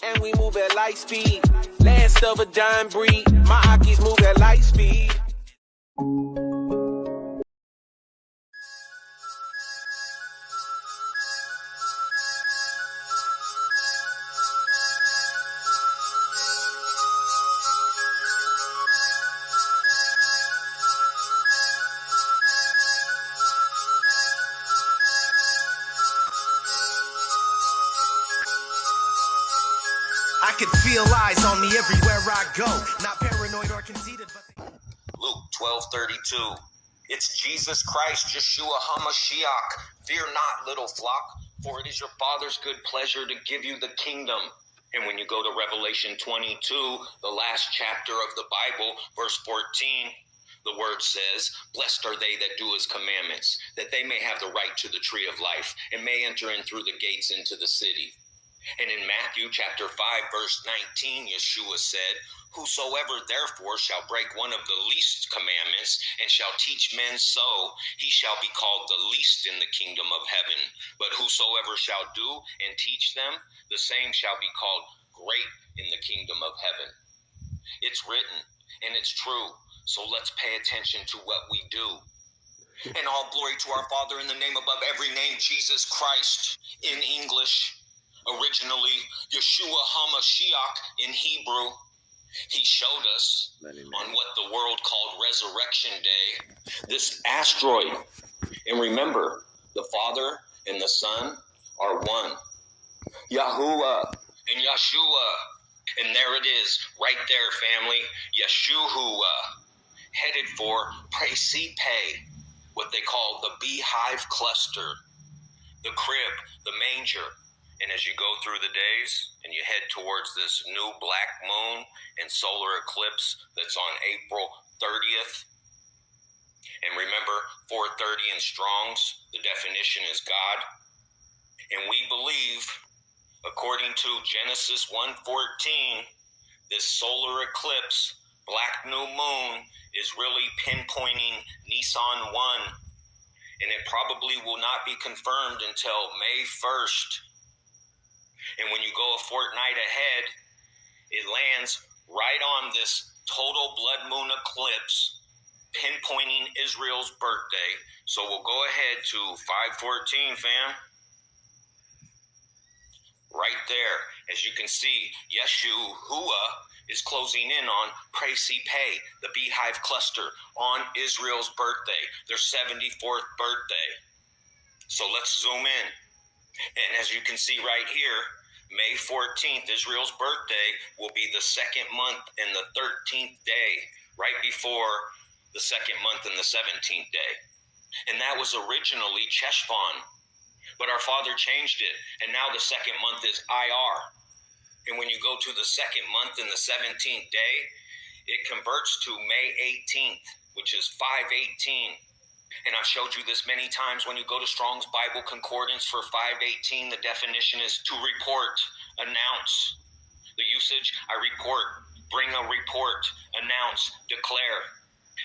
and we move at light speed. Last of a dying breed, my Akis move at light speed. I can feel eyes on me everywhere I go. Not paranoid or conceited, but Luke 12:32. It's Jesus Christ, Yeshua HaMashiach. Fear not, little flock, for it is your Father's good pleasure to give you the kingdom. And when you go to Revelation 22, the last chapter of the Bible, verse 14, the word says, blessed are they that do his commandments, that they may have the right to the tree of life and may enter in through the gates into the city. And in Matthew chapter 5, verse 19, Yeshua said, whosoever therefore shall break one of the least commandments and shall teach men so, he shall be called the least in the kingdom of heaven. But whosoever shall do and teach them, the same shall be called great in the kingdom of heaven. It's written, and it's true, so let's pay attention to what we do. And all glory to our Father in the name above every name, Jesus Christ, in English. Originally, Yeshua HaMashiach in Hebrew. He showed us on what the world called Resurrection Day, this asteroid. And remember, the Father and the Son are one. Yahuwah and Yeshua. And there it is, right there, family. Yeshua, headed for Precipe, what they call the beehive cluster, the crib, the manger. And as you go through the days and you head towards this new black moon and solar eclipse that's on April 30th, and remember 430 in Strong's, the definition is God. And we believe, according to Genesis 1:14, this solar eclipse, black new moon, is really pinpointing Nisan 1. And it probably will not be confirmed until May 1st. And when you go a fortnight ahead, it lands right on this total blood moon eclipse, pinpointing Israel's birthday. So we'll go ahead to 5:14, fam. Right there, as you can see, Yeshua is closing in on Precipe, the beehive cluster, on Israel's birthday, their 74th birthday. So let's zoom in. And as you can see right here, May 14th, Israel's birthday, will be the second month and the 13th day, right before the second month and the 17th day. And that was originally Cheshvan, but our Father changed it, and now the second month is IR. And when you go to the second month and the 17th day, it converts to May 18th, which is 518. And I've showed you this many times. When you go to Strong's Bible Concordance for 518, the definition is to report, announce. The usage, I report, bring a report, announce, declare.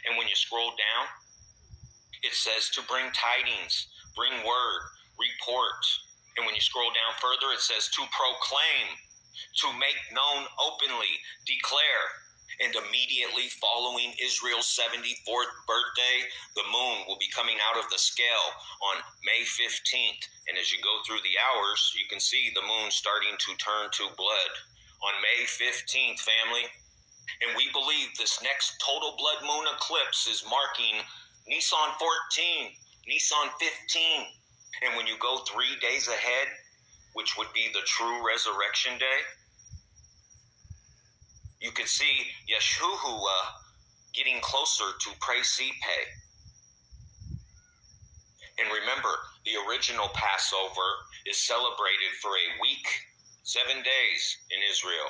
And when you scroll down, it says to bring tidings, bring word, report. And when you scroll down further, it says to proclaim, to make known openly, declare. And immediately following Israel's 74th birthday, the moon will be coming out of the scale on May 15th. And as you go through the hours, you can see the moon starting to turn to blood on May 15th, family. And we believe this next total blood moon eclipse is marking Nisan 14, Nisan 15. And when you go 3 days ahead, which would be the true resurrection day, you can see Yeshua getting closer to Precipe. And remember, the original Passover is celebrated for a week, 7 days in Israel.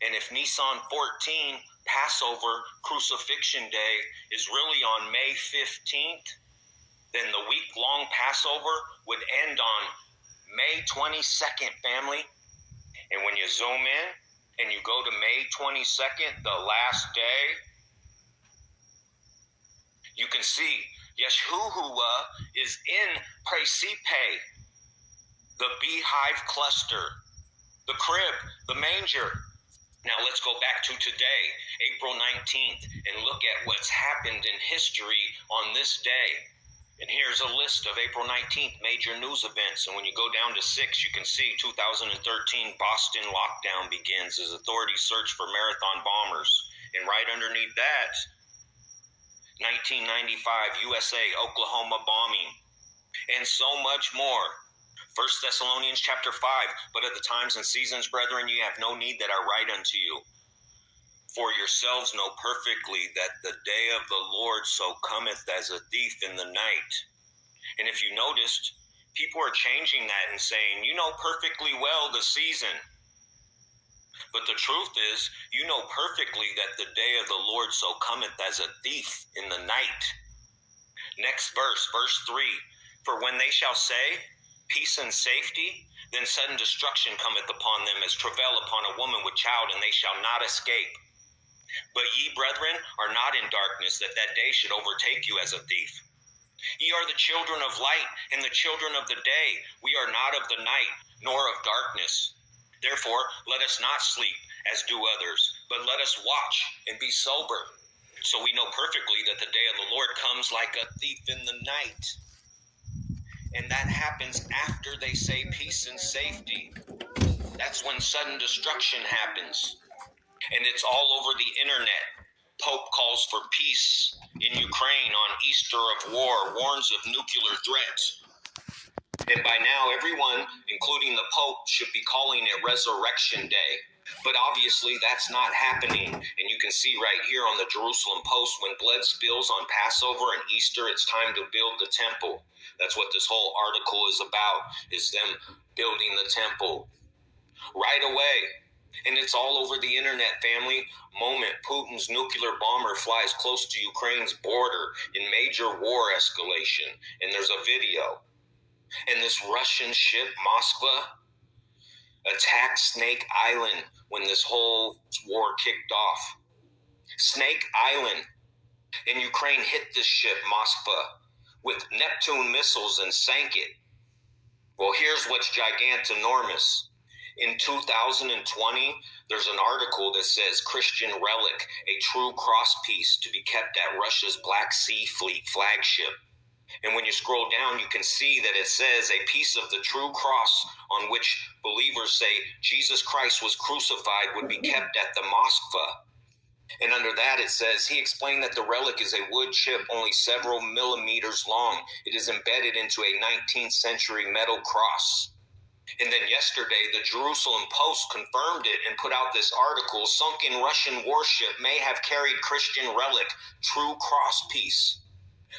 And if Nisan 14, Passover, Crucifixion Day, is really on May 15th, then the week-long Passover would end on May 22nd, family. And when you zoom in, and you go to May 22nd, the last day, you can see Yeshua is in Precipe, the beehive cluster. the crib, the manger. Now let's go back to today, April 19th, and look at what's happened in history on this day. And here's a list of April 19th major news events. And when you go down to 6, you can see 2013 Boston lockdown begins as authorities search for marathon bombers. And right underneath that, 1995 USA Oklahoma bombing, and so much more. 1 Thessalonians chapter 5, but at the times and seasons, brethren, ye have no need that I write unto you. For yourselves know perfectly that the day of the Lord so cometh as a thief in the night. And if you noticed, people are changing that and saying, you know perfectly well the season. But the truth is, you know perfectly that the day of the Lord so cometh as a thief in the night. Next verse, verse 3. For when they shall say, peace and safety, then sudden destruction cometh upon them as travail upon a woman with child, and they shall not escape. But ye, brethren, are not in darkness, that that day should overtake you as a thief. Ye are the children of light and the children of the day. We are not of the night, nor of darkness. Therefore, let us not sleep as do others, but let us watch and be sober. So we know perfectly that the day of the Lord comes like a thief in the night. And that happens after they say peace and safety. That's when sudden destruction happens. And it's all over the internet. Pope calls for peace in Ukraine on Easter of war, warns of nuclear threats. And by now, everyone, including the Pope, should be calling it Resurrection Day. But obviously, that's not happening. And you can see right here on the Jerusalem Post, when blood spills on Passover and Easter, it's time to build the temple. That's what this whole article is about, is them building the temple. Right away. And it's all over the internet, family. Moment Putin's nuclear bomber flies close to Ukraine's border in major war escalation. And there's a video. And this Russian ship, Moskva, attacked Snake Island when this whole war kicked off. Snake Island. And Ukraine hit this ship, Moskva, with Neptune missiles and sank it. Well, here's what's gigantinormous. In 2020, there's an article that says Christian relic, a true cross piece to be kept at Russia's Black Sea Fleet flagship. And when you scroll down, you can see that it says a piece of the true cross on which believers say Jesus Christ was crucified would be kept at the Moskva. And under that it says, he explained that the relic is a wood chip only several millimeters long. It is embedded into a 19th century metal cross. And then yesterday, the Jerusalem Post confirmed it and put out this article, sunken Russian warship may have carried Christian relic, true cross piece.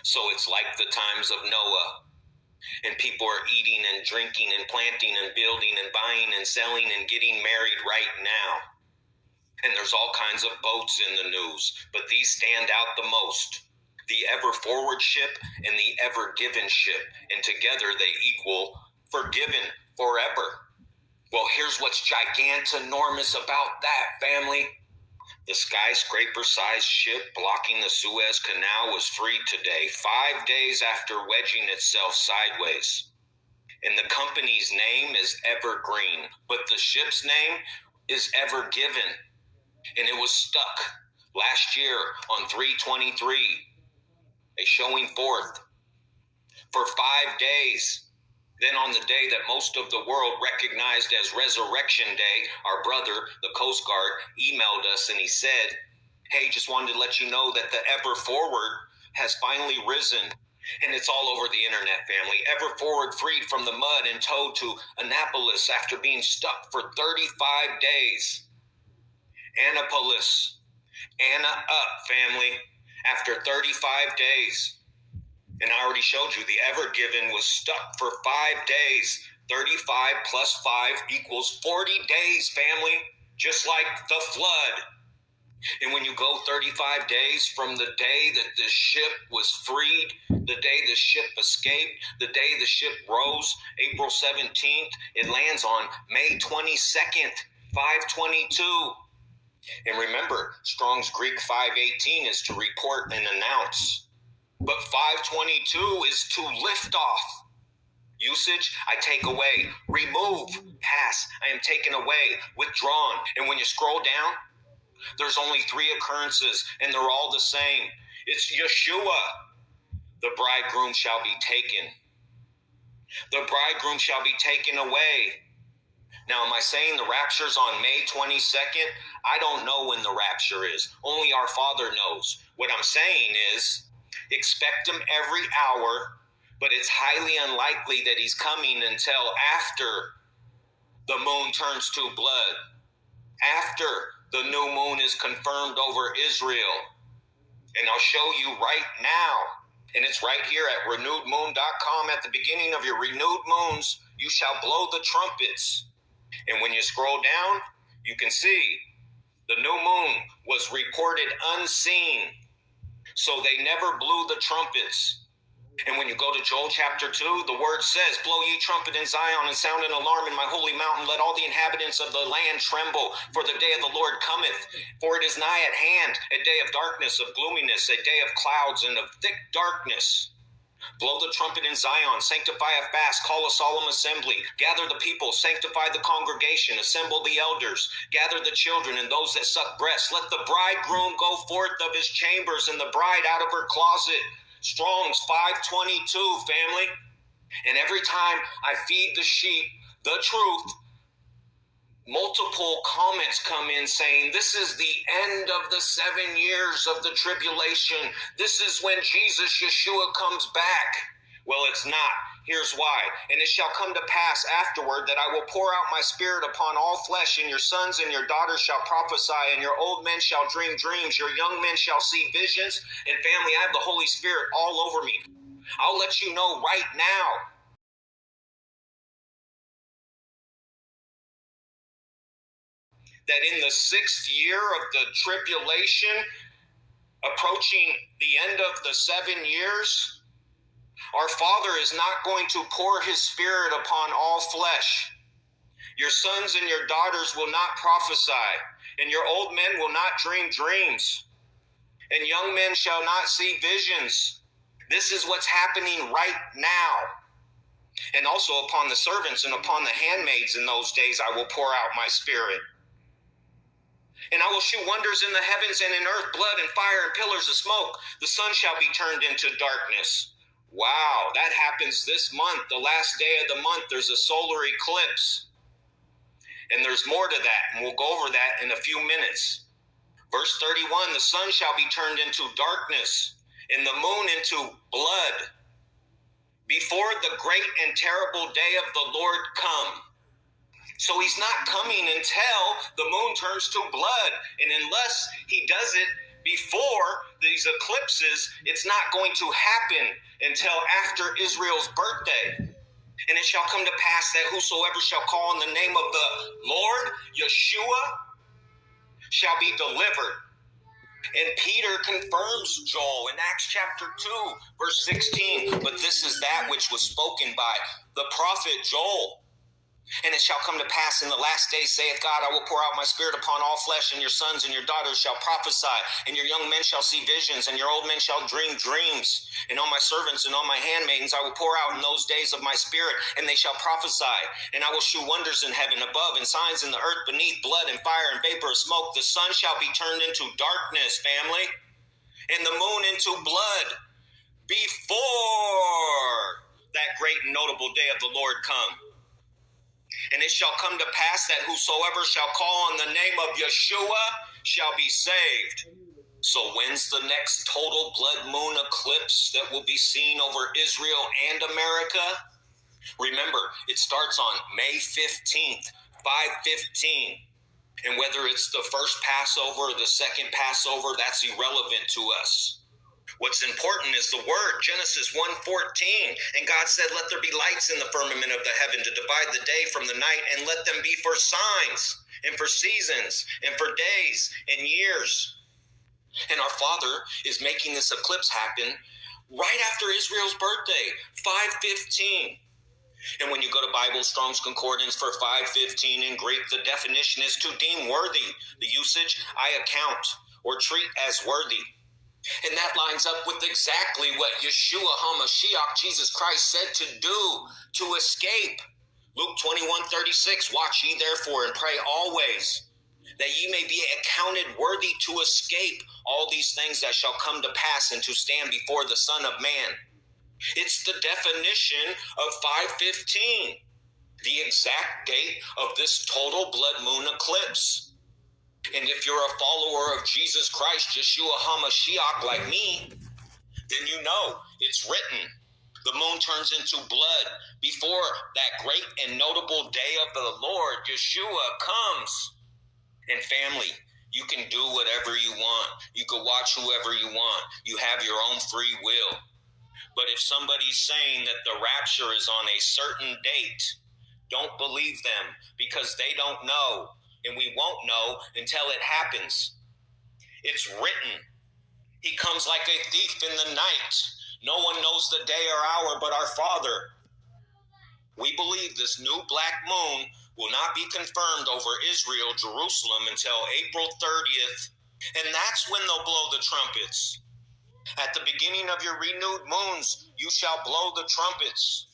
So it's like the times of Noah. And people are eating and drinking and planting and building and buying and selling and getting married right now. And there's all kinds of boats in the news, but these stand out the most. The ever forward ship and the ever given ship. And together they equal forgiven forever. Well, here's what's gigantinormous about that, family. The skyscraper-sized ship blocking the Suez Canal was freed today, 5 days after wedging itself sideways. And the company's name is Evergreen, but the ship's name is Ever Given. And it was stuck last year on 3/23, a showing forth for 5 days. Then on the day that most of the world recognized as Resurrection Day, our brother, the Coast Guard, emailed us and he said, hey, just wanted to let you know that the Ever Forward has finally risen. And it's all over the internet, family. Ever Forward freed from the mud and towed to Annapolis after being stuck for 35 days. Annapolis. Anna up, family. After 35 days. And I already showed you the Ever Given was stuck for 5 days. 35 plus 5 equals 40 days, family. Just like the flood. And when you go 35 days from the day that the ship was freed, the day the ship escaped, the day the ship rose, April 17th, it lands on May 22nd, 522. And remember, Strong's Greek 518 is to report and announce. But 522 is to lift off. Usage, I take away. Remove, pass, I am taken away, withdrawn. And when you scroll down, there's only 3 occurrences, and they're all the same. It's Yeshua. The bridegroom shall be taken. The bridegroom shall be taken away. Now, am I saying the rapture's on May 22nd? I don't know when the rapture is. Only our Father knows. What I'm saying is, expect him every hour, but it's highly unlikely that he's coming until after the moon turns to blood, after the new moon is confirmed over Israel. And I'll show you right now. And it's right here at renewedmoon.com. At the beginning of your renewed moons, you shall blow the trumpets. And when you scroll down, you can see the new moon was reported unseen. So they never blew the trumpets. And when you go to Joel chapter 2, the word says, blow ye trumpet in Zion and sound an alarm in my holy mountain. Let all the inhabitants of the land tremble, for the day of the Lord cometh. For it is nigh at hand, a day of darkness, of gloominess, a day of clouds and of thick darkness. Blow the trumpet in Zion, sanctify a fast, call a solemn assembly. Gather the people, sanctify the congregation, assemble the elders, gather the children and those that suck breasts. Let the bridegroom go forth of his chambers and the bride out of her closet. Strong's 522, family. And every time I feed the sheep the truth, multiple comments come in saying, this is the end of the 7 years of the tribulation. This is when Jesus, Yeshua, comes back. Well, it's not. Here's why. And it shall come to pass afterward that I will pour out my spirit upon all flesh, and your sons and your daughters shall prophesy, and your old men shall dream dreams, your young men shall see visions. And family, I have the Holy Spirit all over me. I'll let you know right now. That in the 6th year of the tribulation, approaching the end of the 7 years, our Father is not going to pour his Spirit upon all flesh. Your sons and your daughters will not prophesy, and your old men will not dream dreams, and young men shall not see visions. This is what's happening right now. And also upon the servants and upon the handmaids in those days I will pour out my Spirit. And I will shew wonders in the heavens and in earth, blood and fire and pillars of smoke. The sun shall be turned into darkness. Wow, that happens this month, the last day of the month. There's a solar eclipse. And there's more to that, and we'll go over that in a few minutes. Verse 31, the sun shall be turned into darkness, and the moon into blood, before the great and terrible day of the Lord come. So he's not coming until the moon turns to blood. And unless he does it before these eclipses, it's not going to happen until after Israel's birthday. And it shall come to pass that whosoever shall call on the name of the Lord, Yeshua, shall be delivered. And Peter confirms Joel in Acts chapter 2, verse 16. But this is that which was spoken by the prophet Joel. And it shall come to pass in the last days, saith God, I will pour out my Spirit upon all flesh, and your sons and your daughters shall prophesy, and your young men shall see visions, and your old men shall dream dreams. And on my servants and on my handmaidens I will pour out in those days of my Spirit, and they shall prophesy. And I will shew wonders in heaven above, and signs in the earth beneath, blood and fire and vapor of smoke. The sun shall be turned into darkness, family, and the moon into blood, before that great and notable day of the Lord come. And it shall come to pass that whosoever shall call on the name of Yeshua shall be saved. So when's the next total blood moon eclipse that will be seen over Israel and America? Remember, it starts on May 15th, 5:15. And whether it's the first Passover or the second Passover, that's irrelevant to us. What's important is the word, Genesis 1:14. And God said, let there be lights in the firmament of the heaven to divide the day from the night, and let them be for signs and for seasons and for days and years. And our Father is making this eclipse happen right after Israel's birthday, 5:15. And when you go to Bible Strong's Concordance for 5:15 in Greek, the definition is to deem worthy. The usage, I account or treat as worthy. And that lines up with exactly what Yeshua HaMashiach, Jesus Christ, said to do to escape. Luke 21:36, watch ye therefore and pray always, that ye may be accounted worthy to escape all these things that shall come to pass and to stand before the Son of Man. It's the definition of 5:15, the exact date of this total blood moon eclipse. And if you're a follower of Jesus Christ, Yeshua HaMashiach, like me, then you know it's written. The moon turns into blood before that great and notable day of the Lord, Yeshua, comes. And family, you can do whatever you want. You can watch whoever you want. You have your own free will. But if somebody's saying that the rapture is on a certain date, don't believe them, because they don't know. And we won't know until it happens. It's written. He comes like a thief in the night. No one knows the day or hour but our Father. We believe this new black moon will not be confirmed over Israel, Jerusalem, until April 30th. And that's when they'll blow the trumpets. At the beginning of your renewed moons, you shall blow the trumpets.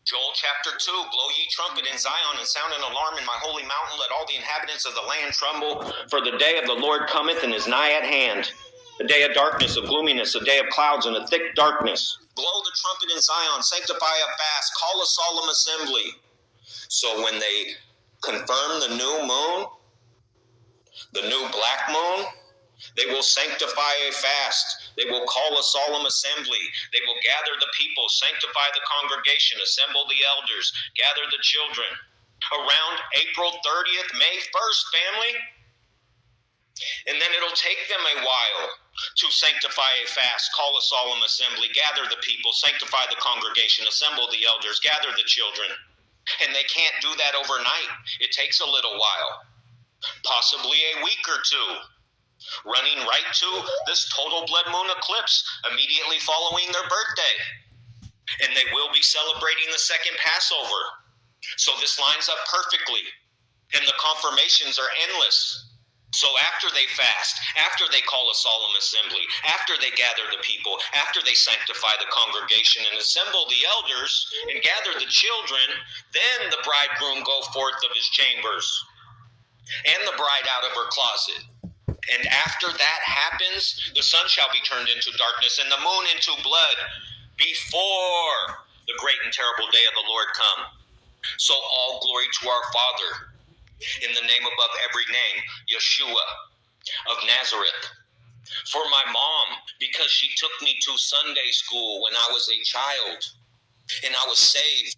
Joel chapter 2, blow ye trumpet in Zion and sound an alarm in my holy mountain. Let all the inhabitants of the land tremble, for the day of the Lord cometh and is nigh at hand. A day of darkness, of gloominess, a day of clouds, and a thick darkness. Blow the trumpet in Zion, sanctify a fast, call a solemn assembly. So when they confirm the new moon, the new black moon, they will sanctify a fast. They will call a solemn assembly. They will gather the people, sanctify the congregation, assemble the elders, gather the children. Around April 30th, May 1st, family. And then it'll take them a while to sanctify a fast, call a solemn assembly, gather the people, sanctify the congregation, assemble the elders, gather the children. And they can't do that overnight. It takes a little while, possibly a week or two, running right to this total blood moon eclipse immediately following their birthday. And they will be celebrating the second Passover. So this lines up perfectly. And the confirmations are endless. So after they fast, after they call a solemn assembly, after they gather the people, after they sanctify the congregation and assemble the elders and gather the children, then the bridegroom go forth of his chambers and the bride out of her closet. And after that happens, the sun shall be turned into darkness and the moon into blood before the great and terrible day of the Lord come. So all glory to our Father, in the name above every name, Yeshua of Nazareth. For my mom, because she took me to Sunday school when I was a child and I was saved.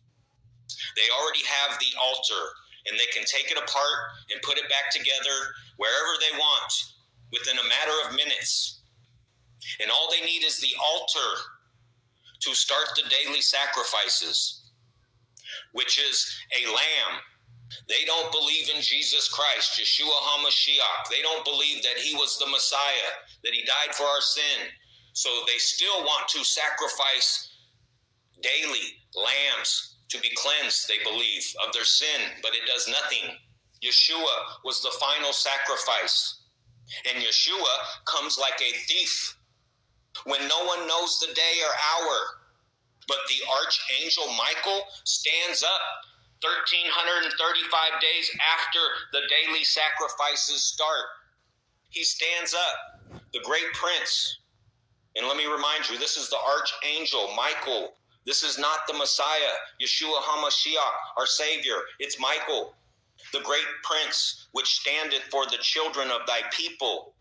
They already have the altar and they can take it apart and put it back together wherever they want within a matter of minutes. And all they need is the altar to start the daily sacrifices, which is a lamb. They don't believe in Jesus Christ, Yeshua HaMashiach. They don't believe that he was the Messiah, that he died for our sin. So they still want to sacrifice daily lambs to be cleansed, they believe, of their sin, but it does nothing. Yeshua was the final sacrifice. And Yeshua comes like a thief when no one knows the day or hour. But the archangel Michael stands up 1,335 days after the daily sacrifices start. He stands up, the great prince. And let me remind you, this is the archangel Michael. This is not the Messiah, Yeshua HaMashiach, our Savior. It's Michael, the great prince, which standeth for the children of thy people.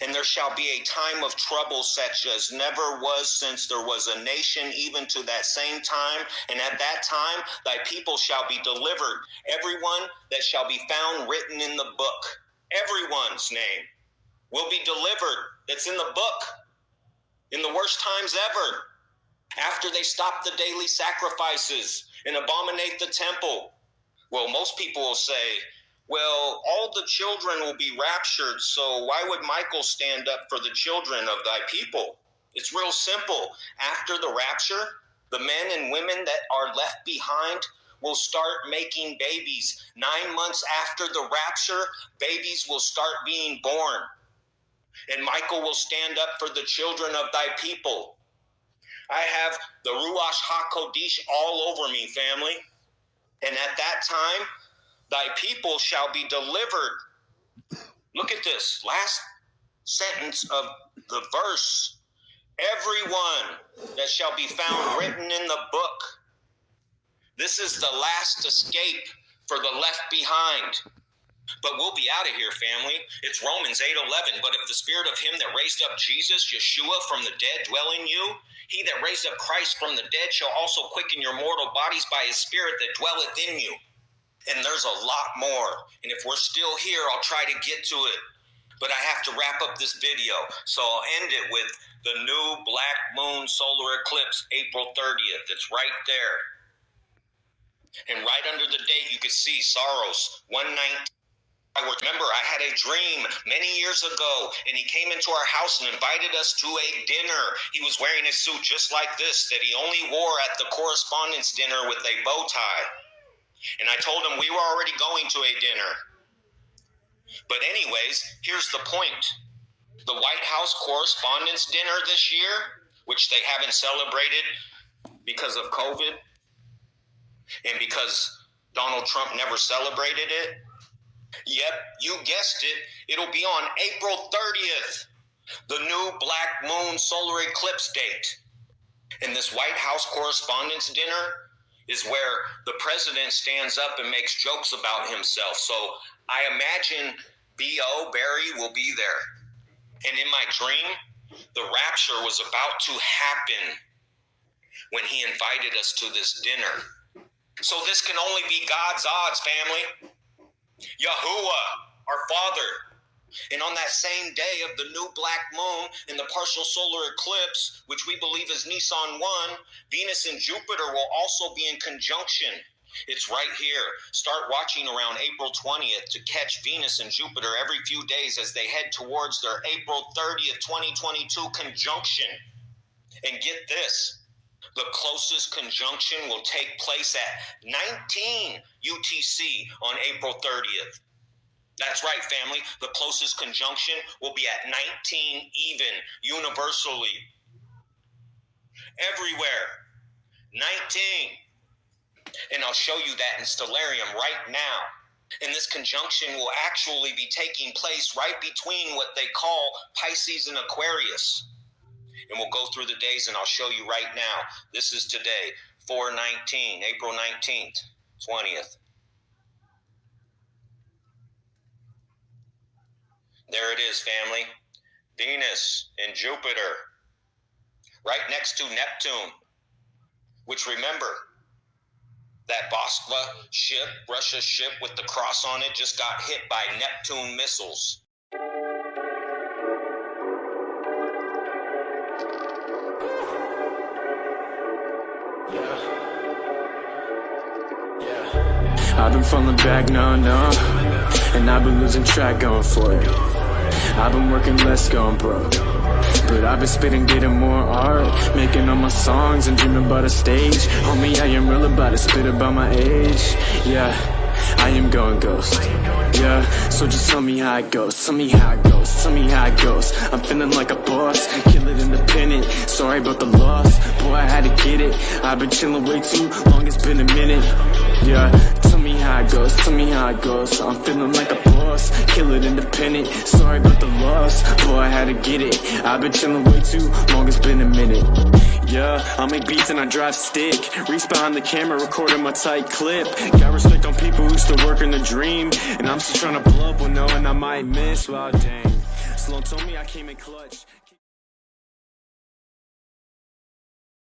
And there shall be a time of trouble such as never was since there was a nation, even to that same time. And at that time, thy people shall be delivered. Everyone that shall be found written in the book, everyone's name will be delivered that's in the book in the worst times ever. After they stop the daily sacrifices and abominate the temple. Well, most people will say, well, all the children will be raptured, so why would Michael stand up for the children of thy people? It's real simple. After the rapture, the men and women that are left behind will start making babies. 9 months after the rapture, babies will start being born. and Michael will stand up for the children of thy people. I have the Ruach HaKodesh all over me, family. And at that time, thy people shall be delivered. Look at this last sentence of the verse. Everyone that shall be found written in the book. This is the last escape for the left behind. But we'll be out of here, family. It's Romans 8:11. But if the spirit of him that raised up Jesus, Yeshua, from the dead dwell in you, he that raised up Christ from the dead shall also quicken your mortal bodies by his spirit that dwelleth in you. And there's a lot more. And if we're still here, I'll try to get to it. But I have to wrap up this video. So I'll end it with the new black moon solar eclipse, April 30th. It's right there. And right under the date, you can see Saros 119. I remember I had a dream many years ago, and he came into our house and invited us to a dinner. He was wearing a suit just like this that he only wore at the correspondence dinner with a bow tie. And I told him we were already going to a dinner. But anyways, here's the point. The White House Correspondence Dinner this year, which they haven't celebrated because of COVID and because Donald Trump never celebrated it. Yep, you guessed it. It'll be on April 30th, the new black moon solar eclipse date. And this White House Correspondence Dinner is where the president stands up and makes jokes about himself. So I imagine B.O. Barry will be there. And in my dream, the rapture was about to happen when he invited us to this dinner. So this can only be God's odds, family. Yahuwah, our Father. And on that same day of the new black moon and the partial solar eclipse, which we believe is Nisan 1, Venus and Jupiter will also be in conjunction. It's right here. Start watching around April 20th to catch Venus and Jupiter every few days as they head towards their April 30th, 2022 conjunction. And get this. The closest conjunction will take place at 19 UTC on April 30th. That's right, family. The closest conjunction will be at 19 even, universally. Everywhere. 19. And I'll show you that in Stellarium right now. And this conjunction will actually be taking place right between what they call Pisces and Aquarius. And we'll go through the days and I'll show you right now. This is today, 4/19, April 19th, 20th. There it is, family. Venus and Jupiter. Right next to Neptune. Which remember, that Moskva ship, Russia ship with the cross on it, just got hit by Neptune missiles. I've been falling back, no, and I've been losing track going for it. I've been working less, going broke, but I've been spitting, getting more art, making all my songs and dreaming about a stage. Homie, I am real about it, spit about my age. Yeah, I am going ghost. Yeah, so just tell me how it goes, tell me how it goes, tell me how it goes. I'm feeling like a boss, kill it independent. Sorry about the loss, boy, I had to get it. I've been chilling way too long, it's been a minute. Yeah, tell me how it goes, tell me how it goes. I'm feeling like a boss, kill it independent. Sorry about the loss, boy, I had to get it. I've been chilling way too long, it's been a minute. Yeah, I make beats and I drive stick. Reach behind the camera, recording my tight clip. Got respect on people who still working the dream, and I'm still trying to blow up when knowing I might miss. Well, dang, Sloan told me I came in clutch.